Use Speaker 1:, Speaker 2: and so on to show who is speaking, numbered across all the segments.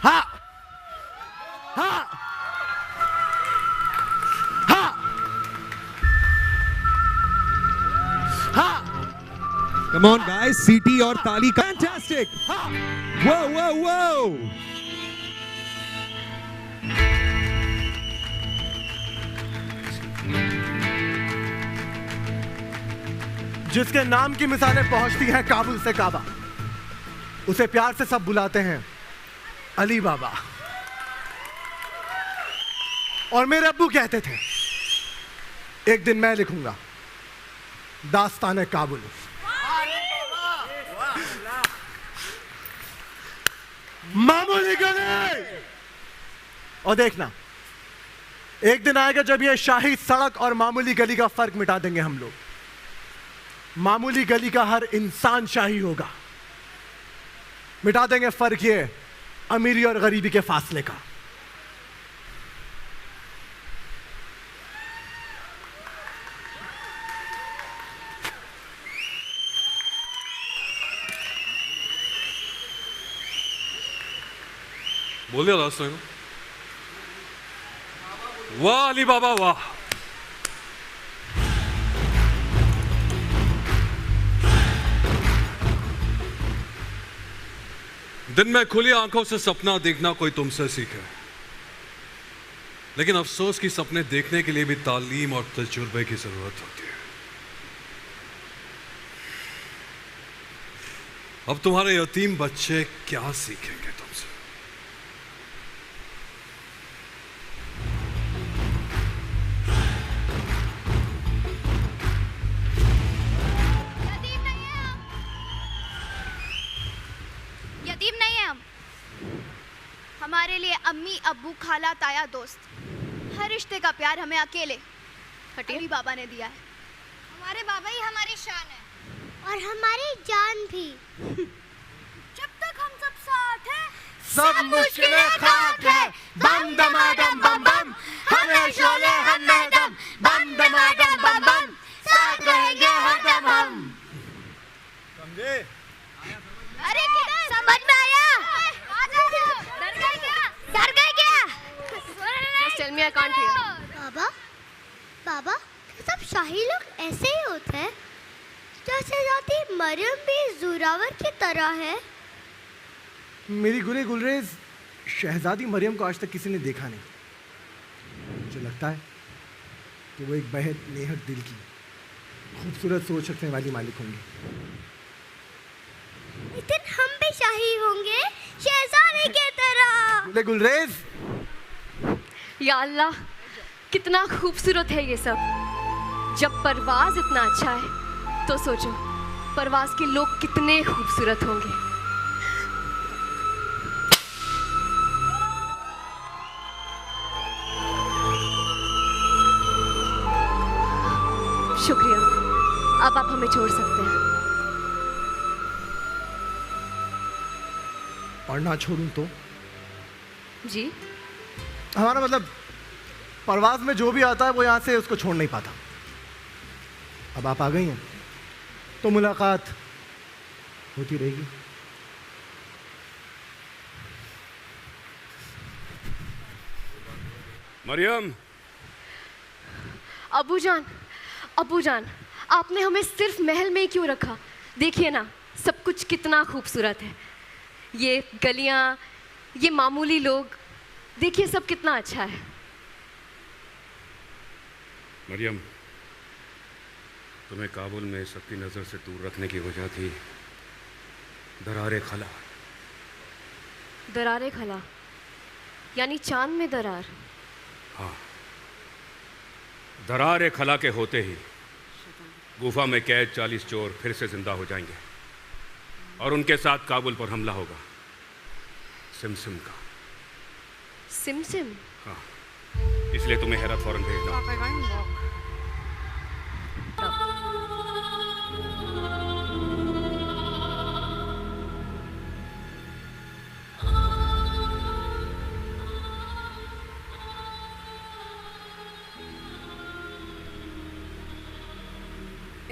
Speaker 1: हा हा हा हा।
Speaker 2: Come on guys, सीटी और ताली। Fantastic! Whoa, whoa, whoa!
Speaker 1: जिसके नाम की मिसालें पहुंचती हैं काबुल से काबा, उसे प्यार से सब बुलाते हैं अली बाबा। और मेरे अब्बू कहते थे एक दिन मैं लिखूंगा दास्तान काबुल। मामूली गली। और देखना एक दिन आएगा जब ये शाही सड़क और मामूली गली का फर्क मिटा देंगे हम लोग। मामूली गली का हर इंसान शाही होगा। मिटा देंगे फर्क ये अमीरी और गरीबी के फासले का।
Speaker 3: बोलिए लास्ट टाइम। वाह अली बाबा वाह। दिन में खुली आंखों से सपना देखना कोई तुमसे सीखे, लेकिन अफसोस की सपने देखने के लिए भी तालीम और तजुर्बे की जरूरत होती है। अब तुम्हारे यतीम बच्चे क्या सीखेंगे तुमसे?
Speaker 4: यतीम नहीं है हम। हमारे लिए अम्मी अब्बू खाला ताया दोस्त, हर रिश्ते का प्यार हमें अकेले अली बाबा ने दिया है।
Speaker 5: हमारे बाबा ही हमारी शान है और हमारी जान भी। जब तक हम सब साथ हैं
Speaker 1: सब मुश्किलें खाक है। बम दमादम बम बम, हमें शोले हम दम। बम दमादम बम बम, साथ रहेंगे हरदम हम। समझे?
Speaker 5: अरे किधर? समझ में आया? डर गए क्या? डर गए क्या?
Speaker 4: Just tell me I can't hear.
Speaker 5: बाबा, बाबा, सब शाही लोग ऐसे ही होते हैं जैसे जाती मरियम भी जोरावर की तरह है।
Speaker 1: मेरी गुले गुलरेज शहजादी मरियम को आज तक किसी ने देखा नहीं। मुझे लगता है कि वो एक बेहद नेहत दिल की खूबसूरत सोच रखने वाली मालिक होंगी।
Speaker 5: एक दिन हम भी शाही होंगे शहजादे की तरह।
Speaker 1: गुले गुलरेज,
Speaker 6: या अल्लाह, कितना खूबसूरत है ये सब। जब परवाज इतना अच्छा है तो सोचो परवाज के लोग कितने खूबसूरत होंगे। शुक्रिया, अब आप हमें छोड़ सकते हैं।
Speaker 1: और ना छोड़ूं तो?
Speaker 6: जी,
Speaker 1: हमारा मतलब परवाज में जो भी आता है वो यहाँ से उसको छोड़ नहीं पाता। अब आप आ गई हैं तो मुलाकात होती रहेगी।
Speaker 3: मरियम।
Speaker 6: अबूजान, अबूजान, आपने हमें सिर्फ महल में ही क्यों रखा? देखिए ना, सब कुछ कितना खूबसूरत है। ये गलियां, ये मामूली लोग, देखिए सब कितना अच्छा है।
Speaker 3: मरियम, तुम्हें काबुल में सबकी नज़र से दूर रखने की वजह थी दरारे खला।
Speaker 6: दरारे खला यानी चांद में दरार?
Speaker 3: हाँ, दरारे खला के होते ही गुफा में कैद 40 चोर फिर से जिंदा हो जाएंगे और उनके साथ काबुल पर हमला होगा। सिमसिम का।
Speaker 6: सिमसिम?
Speaker 3: हाँ, इसलिए तुम्हें हेरत फौरन भेजना।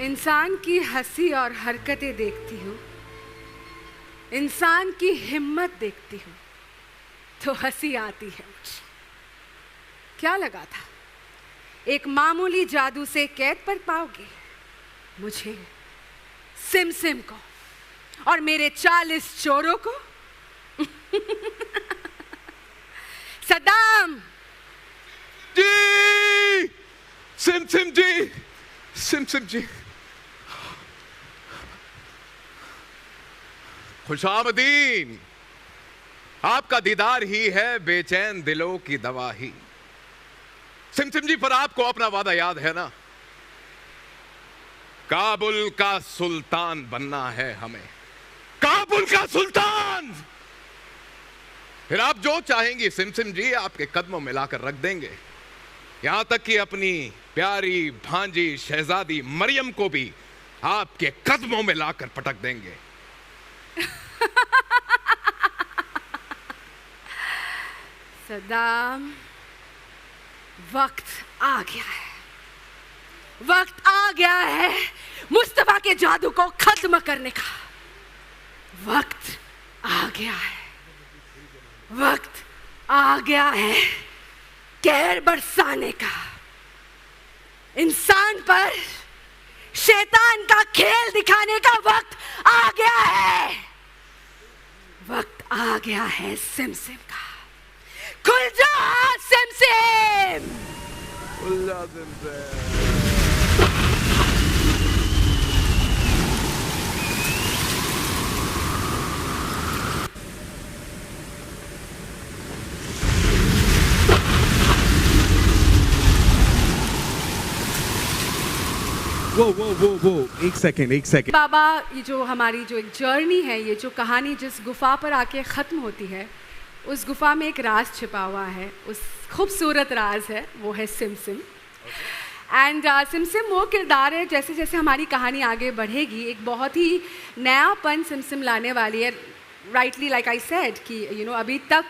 Speaker 7: इंसान की हंसी और हरकतें देखती हूँ, इंसान की हिम्मत देखती हूँ, तो हंसी आती है मुझे। क्या लगा था एक मामूली जादू से कैद पर पाओगे मुझे, सिमसिम को और मेरे 40 चोरों को? सद्दाम
Speaker 8: जी, सिमसिम जी, सिमसिम जी, खुशामदीन। आपका दीदार ही है बेचैन दिलों की दवा ही। सिमसिम जी, पर आपको अपना वादा याद है ना? काबुल का सुल्तान बनना है हमें, काबुल का सुल्तान। फिर आप जो चाहेंगी सिमसिम जी आपके कदमों में लाकर रख देंगे, यहां तक कि अपनी प्यारी भांजी शहजादी मरियम को भी आपके कदमों में लाकर पटक देंगे।
Speaker 7: सद्दाम, वक्त आ गया है, वक्त आ गया है मुस्तफा के जादू को खत्म करने का। वक्त आ गया है, वक्त आ गया है कहर बरसाने का। इंसान पर शैतान का खेल दिखाने का वक्त आ गया है, वक्त आ गया है सिमसिम का। खुल जा सिमसिम,
Speaker 8: खुल जा सिमसिम।
Speaker 2: वो एक सेकेंड।
Speaker 7: बाबा, ये जो हमारी जो एक जर्नी है, ये जो कहानी जिस गुफा पर आके ख़त्म होती है, उस गुफा में एक राज छिपा हुआ है। उस खूबसूरत राज है, वो है सिमसिम। एंड सिमसिम वो किरदार है, जैसे जैसे हमारी कहानी आगे बढ़ेगी एक बहुत ही नयापन सिमसिम लाने वाली है। राइटली लाइक आई सेड कि अभी तक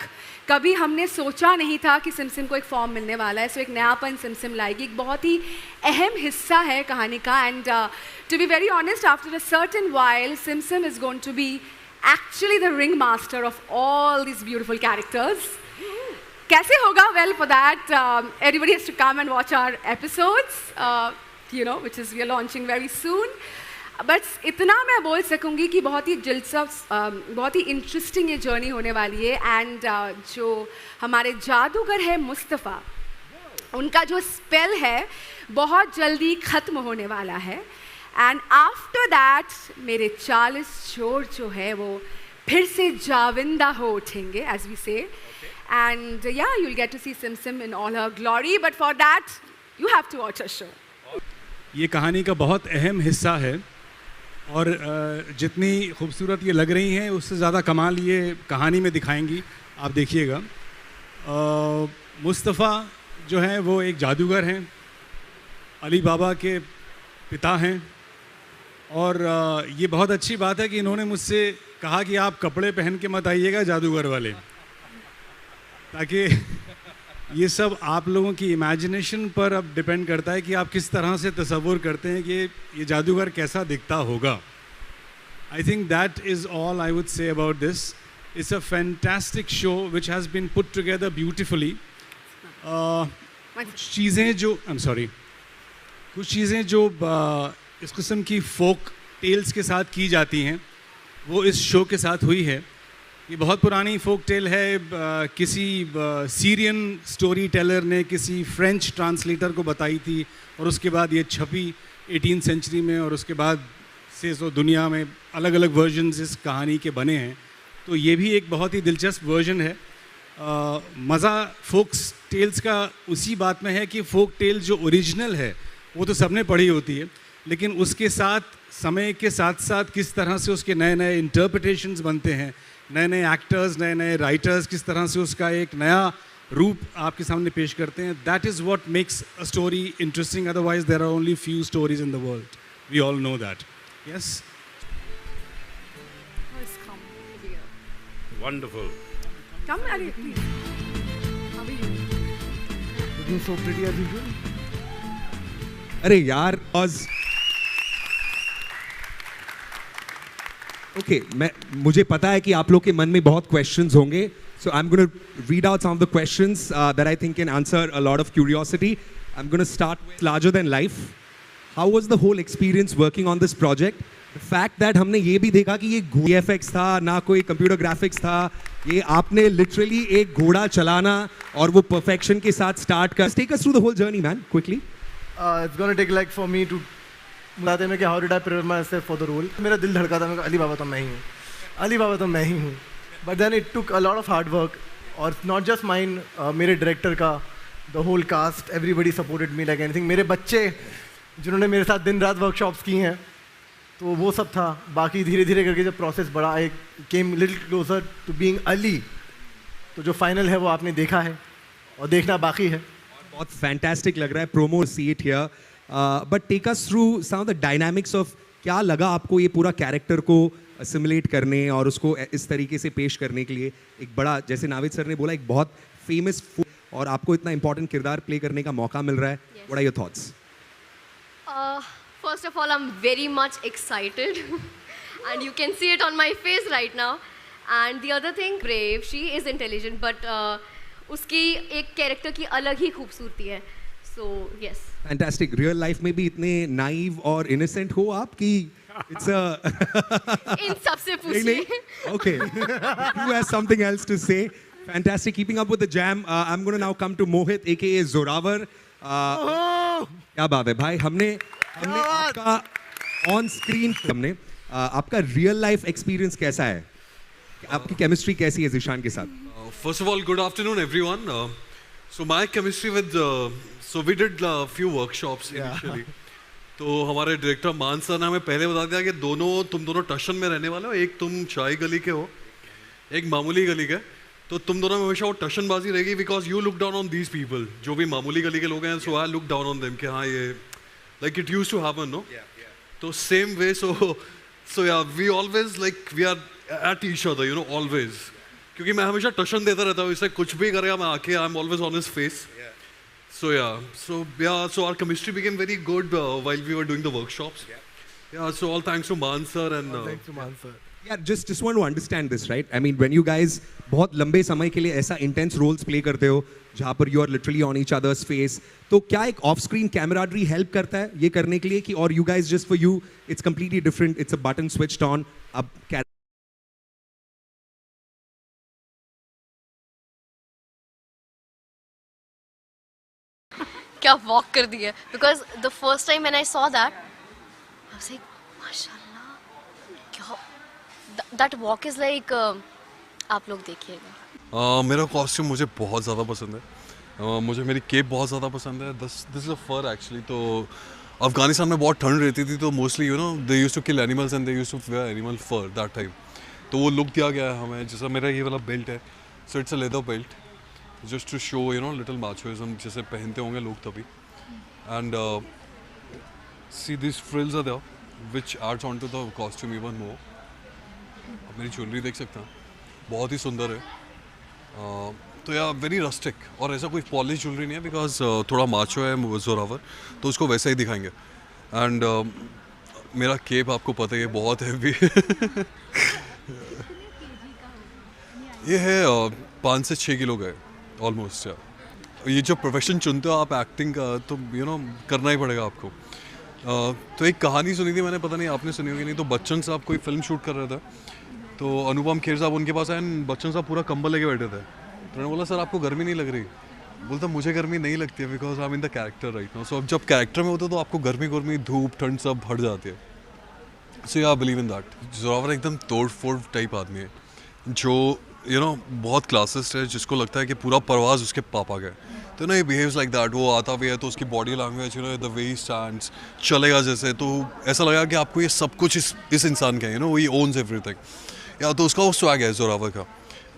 Speaker 7: कभी हमने सोचा नहीं था कि सिमसिम को एक फॉर्म मिलने वाला है। सो एक नयापन सिमसिम लाएगी, एक बहुत ही अहम हिस्सा है कहानी का। And to be very honest, after a certain while Simsim is going to be actually the ringmaster of all these beautiful characters. कैसे होगा? Well, for that, everybody has to come and watch our episodes, which is we are launching very soon. But इतना मैं बोल सकूँगी कि बहुत ही दिलचस्प, बहुत ही interesting ये जर्नी होने वाली है। एंड जो हमारे जादूगर है मुस्तफ़ा, उनका जो स्पेल है बहुत जल्दी ख़त्म होने वाला है। एंड आफ्टर दैट मेरे 40 चोर जो है वो फिर से जाविंदा हो उठेंगे, एज वी से। एंड या you will get to see Simsim in all her glory, but for that you have to watch a show.
Speaker 9: ये कहानी का बहुत अहम हिस्सा है और जितनी खूबसूरत ये लग रही हैं उससे ज़्यादा कमाल ये कहानी में दिखाएंगी, आप देखिएगा। मुस्तफ़ा जो है वो एक जादूगर हैं, अली बाबा के पिता हैं। और ये बहुत अच्छी बात है कि इन्होंने मुझसे कहा कि आप कपड़े पहन के मत आइएगा जादूगर वाले, ताकि ये सब आप लोगों की इमेजिनेशन पर अब डिपेंड करता है कि आप किस तरह से तसव्वुर करते हैं कि ये जादूगर कैसा दिखता होगा। I think that is all I would say about this. It's a fantastic show which has been put together beautifully. कुछ चीज़ें जो इस किस्म की फोक टेल्स के साथ की जाती हैं वो इस शो के साथ हुई है। ये बहुत पुरानी फोक टेल है, किसी सीरियन स्टोरी टेलर ने किसी फ्रेंच ट्रांसलेटर को बताई थी और उसके बाद ये छपी 18th सेंचुरी में, और उसके बाद से तो दुनिया में अलग अलग वर्जन्स इस कहानी के बने हैं। तो ये भी एक बहुत ही दिलचस्प वर्जन है। मज़ा फोक टेल्स का उसी बात में है कि फोक टेल जो ओरिजिनल है वो तो सबने पढ़ी होती है, लेकिन उसके साथ समय के साथ साथ किस तरह से उसके नए नए इंटरप्रिटेशंस बनते हैं, नए नए एक्टर्स, नए नए राइटर्स किस तरह से उसका एक नया रूप आपके सामने पेश करते हैं। That is what makes a story interesting, otherwise there are only few stories in the world, we all know that. Yes,
Speaker 3: wonderful.
Speaker 7: Come, Ari, please. How are you?
Speaker 1: Looking so pretty as usual.
Speaker 2: अरे यार okay, मुझे पता है कि आप लोग के मन में बहुत क्वेश्चंस होंगे, So I'm going to read out some of the questions that I think can answer a lot of curiosity. I'm going to start with larger than life. How was the whole experience working on this project? The fact that हमने ये भी देखा कि ये VFX था, ना कोई computer graphics था, ये आपने लिटरली एक घोड़ा चलाना और वो परफेक्शन के साथ स्टार्ट कर. Take us through the whole journey, man, quickly.
Speaker 1: It's gonna take like for me to बताते हैं कि how did I prepare myself for the role. मेरा दिल धड़का था, मैं कहा अली बाबा तो मैं ही हूँ, अली बाबा तो मैं ही हूँ. But then it took a lot of hard work, और not just mine, मेरे director का, the whole cast, everybody supported me like anything. मेरे बच्चे जिन्होंने मेरे साथ दिन रात workshops की हैं, तो वो सब था. बाकी धीरे धीरे करके जब प्रोसेस बढ़ा, I came little closer to being Ali. तो जो फाइनल है वो आपने देखा है और देखना बाकी है.
Speaker 2: बहुत फैंटास्टिक लग रहा है. Promo see it here. But take us through some of the dynamics of क्या लगा आपको ये पूरा कैरेक्टर को असिमुलेट करने और उसको इस तरीके से पेश करने के लिए. एक बड़ा, जैसे नाविद सर ने बोला, एक बहुत फेमस और आपको इतना इंपॉर्टेंट किरदार प्ले करने का मौका मिल रहा है. What are your thoughts?
Speaker 6: First of all, I'm very much excited and you can see it on my face right now. And the other thing, brave, she is intelligent, but उसकी एक character की अलग ही खूबसूरती है. So yes.
Speaker 2: Fantastic. Real life में भी इतने naive और innocent हो आप कि it's a
Speaker 6: इन सबसे पूछिए.
Speaker 2: Okay. Who has something else to say? Fantastic. Keeping up with the jam. I'm going to now come to Mohit, aka Zorawar. क्या बात है भाई. हमने आपका ऑन स्क्रीन, हमने आपका रियल लाइफ एक्सपीरियंस कैसा है? आपकी केमिस्ट्री कैसी है ज़ीशान के साथ?
Speaker 10: First of all, good afternoon, everyone. So my chemistry with, so we did a few workshops initially. तो हमारे डायरेक्टर मान सर ने हमें पहले बता दिया कि तुम दोनों टशन में रहने वाले हो. एक तुम शाही गली के हो, एक मामूली गली के. तो तुम दोनों में हमेशा वो टशनबाजी रहेगी, because you look down on these people. जो भी मामूली गली के लोग हैं, so I look down on them कि हाँ ये like it used to happen, no? So same way, so yeah, we always like we are at each other, you know, always. क्योंकि मैं हमेशा टशन देता रहता हूँ, इससे कुछ भी करेगा मैं आके I'm always on his face. So our chemistry became very good while we were doing the workshops. Yeah, so all thanks to Man sir and.
Speaker 1: Thanks to Man sir.
Speaker 2: Yeah, just want to understand this, right? I mean, when you guys बहुत लंबे समय के लिए ऐसा intense roles play करते हो, जहाँ पर you are literally on each other's face, तो क्या एक off-screen camaraderie help करता है ये करने के लिए कि, or you guys just for you it's completely different, it's a button switched on, अब
Speaker 6: क्या वॉक कर दी है. Because the first time when I saw that, I was like, माशाल्लाह, क्या that walk is like. आप लोग देखिएगा.
Speaker 10: मेरा कॉस्ट्यूम मुझे बहुत ज़्यादा पसंद है. मुझे मेरी केप बहुत ज़्यादा पसंद है. This is a fur actually. तो अफगानिस्तान में बहुत ठंड रहती थी, तो mostly you know they used to kill animals and they used to wear animal fur that time. तो वो लुक दिया गया है हमें. जैसा मेरा ये वाला बेल्ट है, so it's a leather belt just to show you know little machoism, जैसे पहनते होंगे लोग तभी. And see this frills are there which adds on to the costume even more. आप मेरी ज्वेलरी देख सकते हैं, बहुत ही सुंदर है. तो यार वेरी रस्टिक, और ऐसा कोई पॉलिश ज्वेलरी नहीं है, बिकॉज थोड़ा माचो है जोरावर, तो उसको वैसा ही दिखाएंगे. एंड मेरा केप आपको पता ही है, बहुत हैवी. ये है 5 से 6 किलो का है ऑलमोस्ट. ये जो प्रोफेशन चुनते हो आप एक्टिंग का, तो यू नो करना ही पड़ेगा आपको. तो एक कहानी सुनी थी मैंने, पता नहीं आपने सुनी होगी नहीं. तो बच्चन साहब कोई फिल्म शूट कर रहे थे, तो अनुपम खेर साहब उनके पास आए, बच्चन साहब पूरा कंबल लेके बैठे थे. तो उन्होंने बोला, सर आपको गर्मी नहीं लग रही? बोलता मुझे गर्मी नहीं लगती है, because I am in the character right now. So अब जब कैरेक्टर में होते तो आपको गर्मी धूप ठंड सब हट जाती है. सो या बिलीव इन दैट. जोरावर एकदम तोड़ फोड़ टाइप आदमी है, जो यू नो बहुत क्लासिस्ट है, जिसको लगता है कि पूरा परवाज उसके पापा का है. तो ना ये बिहेव्स लाइक दैट. वो आता भी है तो उसकी body language, you know the way he stands, चलेगा जैसे, तो ऐसा लगा कि आपको ये सब कुछ इस इंसान का है, you know he owns everything. या तो उसका वो स्वैग है जोरावर का.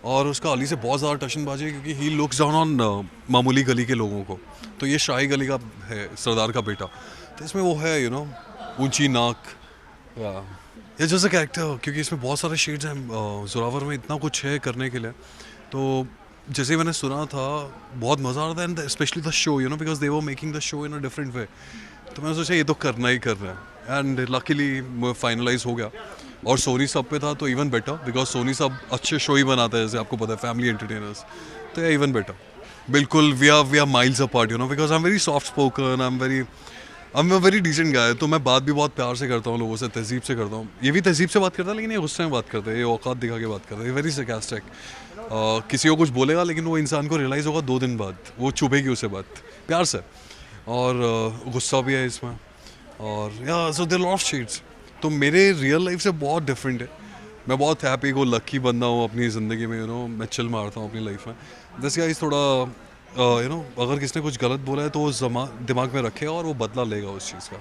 Speaker 10: और उसका अली से बहुत ज़्यादा टशनबाजी है, क्योंकि ही लुक्स डाउन ऑन मामूली गली के लोगों को. तो ये शाही गली का है, सरदार का बेटा. तो इसमें वो है यू नो ऊंची नाक, या जैसा कैरेक्टर, क्योंकि इसमें बहुत सारे शेड्स हैं. जोरावर में इतना कुछ है करने के लिए. तो जैसे मैंने सुना था बहुत मज़ा आ रहा था, and specially the show you know because they were making the show in a different way. तो मैंने सोचा ये तो करना ही करना है, एंड लकीली फाइनलाइज हो गया. और सोनी सब पे था तो इवन बेटर, बिकॉज सोनी सब अच्छे शो ही बनाता है, जैसे आपको पता है, फैमिली एंटरटेनर्स, तो इवन बेटर। बिल्कुल we are miles apart, you know, because I am very soft spoken, I am very decent guy. तो मैं बात भी बहुत प्यार से करता हूँ लोगों से, तहजीब से करता हूँ। ये भी तहजीब से बात करता है, लेकिन ये गुस्से में बात करता है, ये औकात दिखा के बात करता है, वेरी सरकास्टिक। किसी को कुछ बोलेगा लेकिन वो इंसान को रियलाइज़ होगा 2 दिन बाद, वो चुभेगी उसे बात प्यार से, और गुस्सा भी है इसमें, और या so there lot of shades. तो मेरे रियल लाइफ से बहुत डिफरेंट है। मैं बहुत हैप्पी को लकी बंदा हूँ अपनी ज़िंदगी में, यू नो, मैं चिल मारता हूँ अपनी लाइफ में। दिस गाइस थोड़ा यू नो, अगर किसने कुछ गलत बोला है तो वो दिमाग में रखेगा और वो बदला लेगा उस चीज़ का।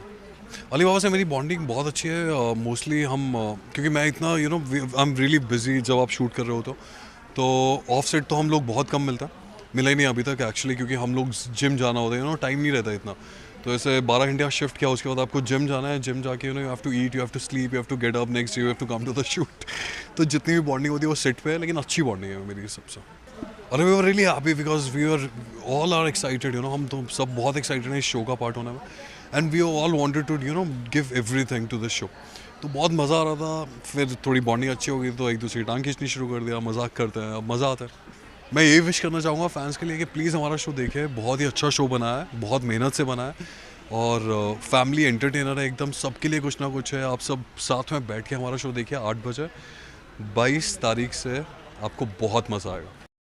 Speaker 10: अली बाबा से मेरी बॉन्डिंग बहुत अच्छी है। मोस्टली हम क्योंकि मैं इतना, you know, I am really busy जब आप शूट कर रहे हो तो ऑफ सेट तो हम लोग बहुत कम मिला ही नहीं अभी तक एक्चुअली, क्योंकि हम लोग जिम जाना होता है, यू नो, टाइम नहीं रहता इतना। तो ऐसे 12 घंटे का शिफ्ट किया, उसके बाद आपको जिम जाना है, जिम जाके you know, you have to eat, you have to sleep, you have to get up next day, you have to come to the shoot. तो जितनी भी बॉन्डिंग होती है वो सेट पे है, लेकिन अच्छी बॉन्डिंग है मेरी सबसे। अरे we were really happy because we are all are excited, you know, हम तो सब बहुत एक्साइटेड हैं इस शो का पार्ट होने में, and we all wanted to, you know, give everything to this show. तो बहुत मज़ा आ रहा था। फिर थोड़ी बॉन्डिंग अच्छी हो गई तो एक दूसरे की टांग खींचनी शुरू कर दिया, मजाक करते हैं, अब मज़ा आता है। मैं ये विश करना चाहूँगा फैंस के लिए कि प्लीज़ हमारा शो देखें, बहुत ही अच्छा शो बना है, बहुत मेहनत से बना है, और फैमिली एंटरटेनर है एकदम, सबके लिए कुछ ना कुछ है। आप सब साथ में बैठ के हमारा शो देखिए 8 बजे 22 तारीख से, आपको बहुत मज़ा आएगा।